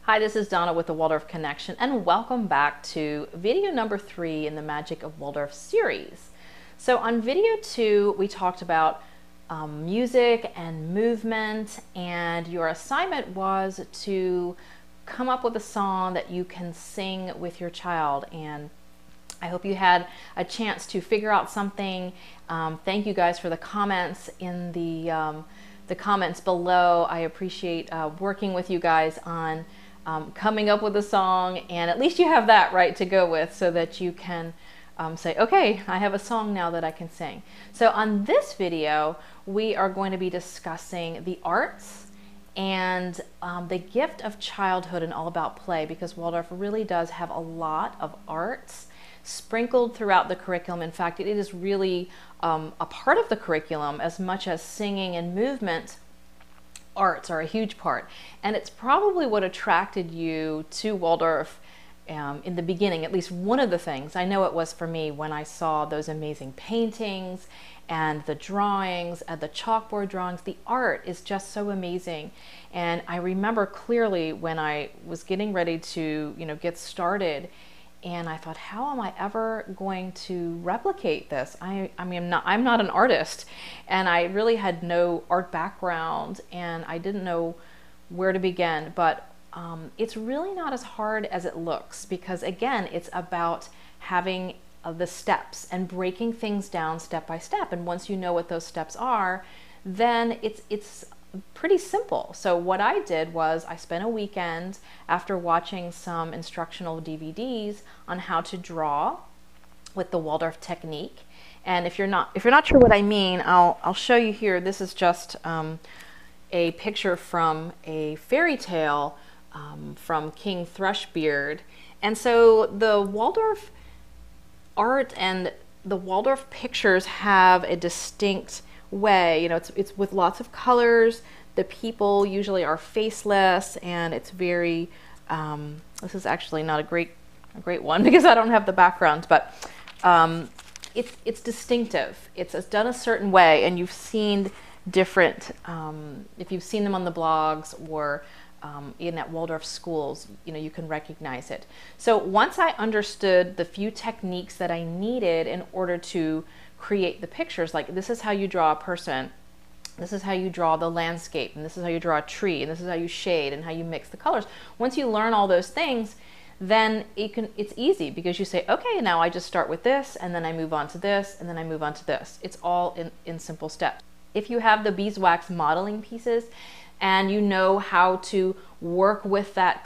Hi, this is Donna with the Waldorf Connection, and welcome back to video number 3 in the Magic of Waldorf series. So on video 2, we talked about music and movement, and your assignment was to come up with a song that you can sing with your child. And I hope you had a chance to figure out something. Thank you guys for the comments in the comments below. I appreciate working with you guys on coming up with a song, and at least you have that right to go with so that you can say, okay, I have a song now that I can sing. So on this video, we are going to be discussing the arts and the gift of childhood and all about play, because Waldorf really does have a lot of arts sprinkled throughout the curriculum. In fact, it is really a part of the curriculum as much as singing and movement. Arts are a huge part, and it's probably what attracted you to Waldorf in the beginning. At least one of the things, I know it was for me, when I saw those amazing paintings and the drawings and the chalkboard drawings. The art is just so amazing, and I remember clearly when I was getting ready to get started, and I thought, how am I ever going to replicate this? I'm not an artist, and I really had no art background, and I didn't know where to begin. But it's really not as hard as it looks, because again, it's about having the steps and breaking things down step by step. And once you know what those steps are, then it's pretty simple. So what I did was I spent a weekend after watching some instructional DVDs on how to draw with the Waldorf technique. And if you're not sure what I mean, I'll show you here. This is just a picture from a fairy tale from King Thrushbeard. And so the Waldorf art and the Waldorf pictures have a distinct way. It's with lots of colors. The people usually are faceless, and it's very this is actually not a great one because I don't have the background, but it's distinctive. It's done a certain way, and you've seen different if you've seen them on the blogs or in at Waldorf schools, you can recognize it. So once I understood the few techniques that I needed in order to create the pictures, like this is how you draw a person, this is how you draw the landscape, and this is how you draw a tree, and this is how you shade and how you mix the colors. Once you learn all those things, then it's easy, because you say, okay, now I just start with this, and then I move on to this, and then I move on to this. It's all in simple steps. If you have the beeswax modeling pieces and you know how to work with that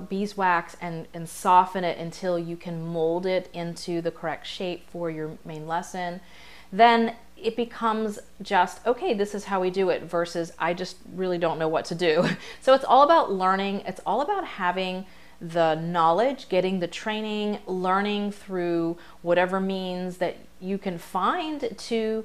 beeswax and soften it until you can mold it into the correct shape for your main lesson, then it becomes just, okay, this is how we do it, versus I just really don't know what to do. So it's all about learning. It's all about having the knowledge, getting the training, learning through whatever means that you can find to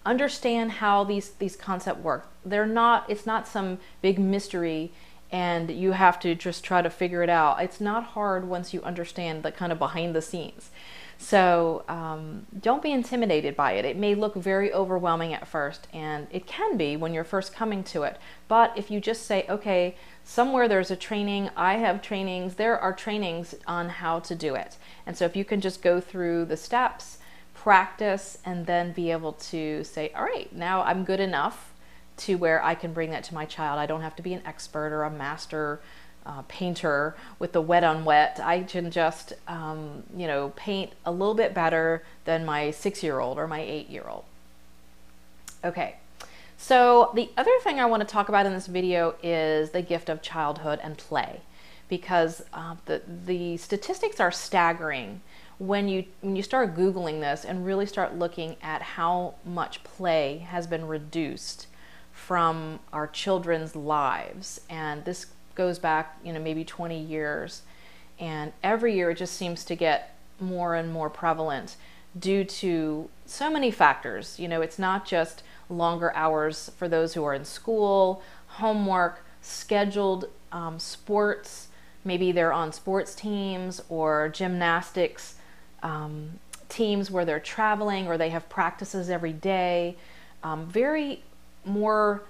understand how these concepts work. It's not some big mystery and you have to just try to figure it out. It's not hard once you understand the kind of behind the scenes. So don't be intimidated by it. It may look very overwhelming at first, and it can be when you're first coming to it. But if you just say, okay, somewhere there's a training, I have trainings, there are trainings on how to do it. And so if you can just go through the steps, practice, and then be able to say, all right, now I'm good enough to where I can bring that to my child. I don't have to be an expert or a master painter with the wet on wet. I can just paint a little bit better than my 6-year-old or my 8-year-old. Okay, so the other thing I want to talk about in this video is the gift of childhood and play, because the statistics are staggering when you start Googling this and really start looking at how much play has been reduced from our children's lives. And this goes back maybe 20 years, and every year it just seems to get more and more prevalent due to so many factors. It's not just longer hours for those who are in school, homework, scheduled sports, maybe they're on sports teams or gymnastics teams where they're traveling or they have practices every day. Very more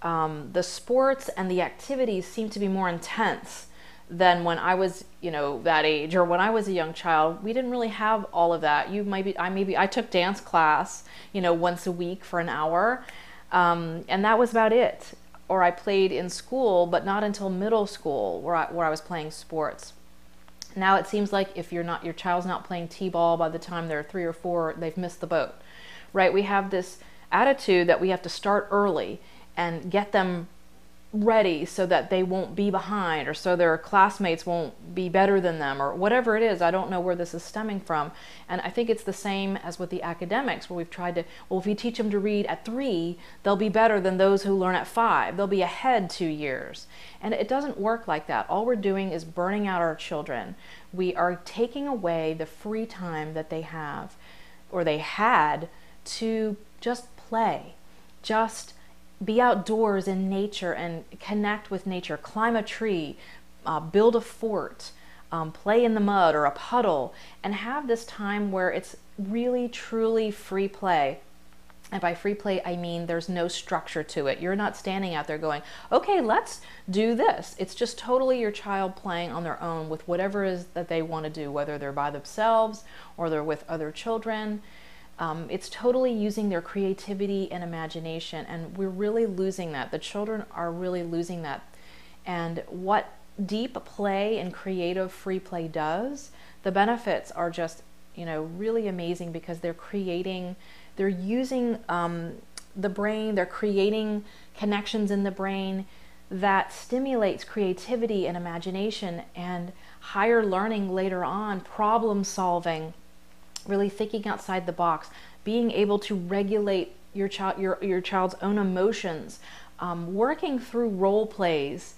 the sports and the activities seem to be more intense than when I was, that age, or when I was a young child. We didn't really have all of that. I took dance class, once a week for an hour, and that was about it. Or I played in school, but not until middle school, where I was playing sports. Now it seems like if your child's not playing t-ball by the time they're 3 or 4, they've missed the boat, right? We have this attitude that we have to start early and get them ready so that they won't be behind, or so their classmates won't be better than them, or whatever it is. I don't know where this is stemming from. And I think it's the same as with the academics, where we've tried to, well, if we teach them to read at 3, they'll be better than those who learn at 5. They'll be ahead 2 years. And it doesn't work like that. All we're doing is burning out our children. We are taking away the free time that they have, or they had, to just play, just be outdoors in nature and connect with nature, climb a tree, build a fort, play in the mud or a puddle, and have this time where it's really, truly free play. And by free play, I mean there's no structure to it. You're not standing out there going, okay, let's do this. It's just totally your child playing on their own with whatever it is that they want to do, whether they're by themselves or they're with other children. It's totally using their creativity and imagination, and we're really losing that. The children are really losing that. And what deep play and creative free play does, the benefits are just, really amazing, because they're using the brain, they're creating connections in the brain that stimulates creativity and imagination and higher learning later on, problem solving, really thinking outside the box, being able to regulate your child's own emotions, working through role plays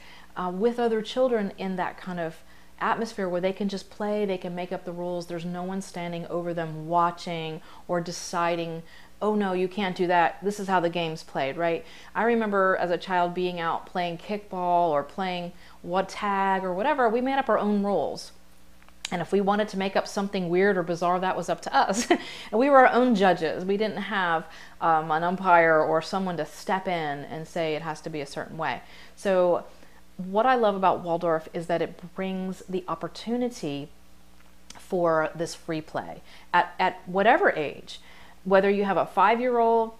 with other children in that kind of atmosphere where they can just play, they can make up the rules, there's no one standing over them watching or deciding, oh no, you can't do that, this is how the game's played, right? I remember as a child being out playing kickball or playing tag or whatever. We made up our own rules. And if we wanted to make up something weird or bizarre, that was up to us. And we were our own judges. We didn't have an umpire or someone to step in and say it has to be a certain way. So what I love about Waldorf is that it brings the opportunity for this free play at whatever age. Whether you have a 5-year-old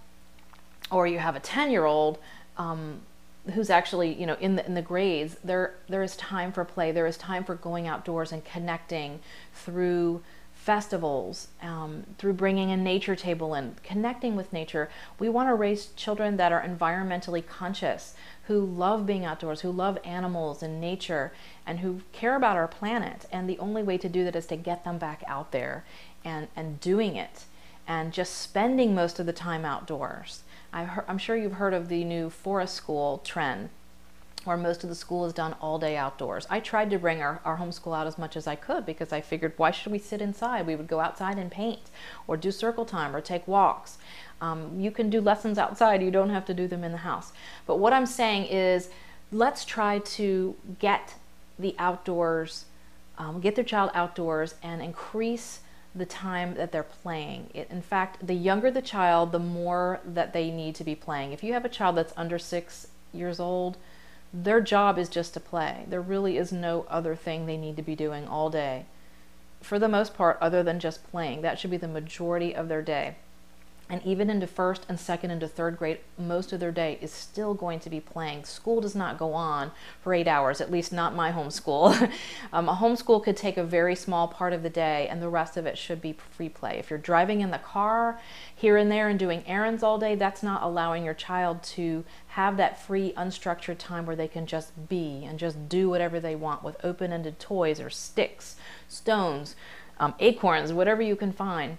or you have a 10-year-old, who's actually, in the grades, there is time for play. There is time for going outdoors and connecting through festivals, through bringing a nature table in, connecting with nature. We want to raise children that are environmentally conscious, who love being outdoors, who love animals and nature, and who care about our planet. And the only way to do that is to get them back out there and doing it, and just spending most of the time outdoors. I'm sure you've heard of the new forest school trend, where most of the school is done all day outdoors. I tried to bring our homeschool out as much as I could, because I figured, why should we sit inside? We would go outside and paint, or do circle time, or take walks. You can do lessons outside. You don't have to do them in the house. But what I'm saying is, let's try to get the outdoors, get their child outdoors, and increase the time that they're playing. In fact, the younger the child, the more that they need to be playing. If you have a child that's under 6 years old, their job is just to play. There really is no other thing they need to be doing all day, for the most part, other than just playing. That should be the majority of their day. And even into 1st and 2nd into 3rd grade, most of their day is still going to be playing. School does not go on for 8 hours, at least not my homeschool. A homeschool could take a very small part of the day, and the rest of it should be free play. If you're driving in the car here and there and doing errands all day, that's not allowing your child to have that free, unstructured time where they can just be and just do whatever they want with open-ended toys or sticks, stones, acorns, whatever you can find.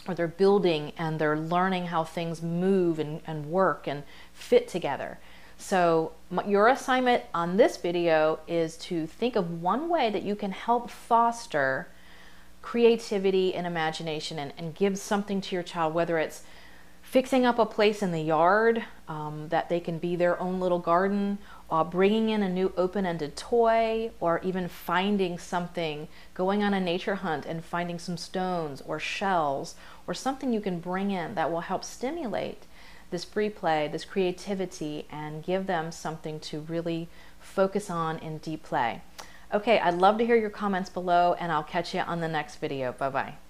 Or they're building and they're learning how things move and work and fit together. So your assignment on this video is to think of one way that you can help foster creativity and imagination, and give something to your child, whether it's fixing up a place in the yard, that they can be their own little garden, bringing in a new open-ended toy, or even finding something, going on a nature hunt and finding some stones or shells or something you can bring in that will help stimulate this free play, this creativity, and give them something to really focus on in deep play. Okay, I'd love to hear your comments below, and I'll catch you on the next video. Bye-bye.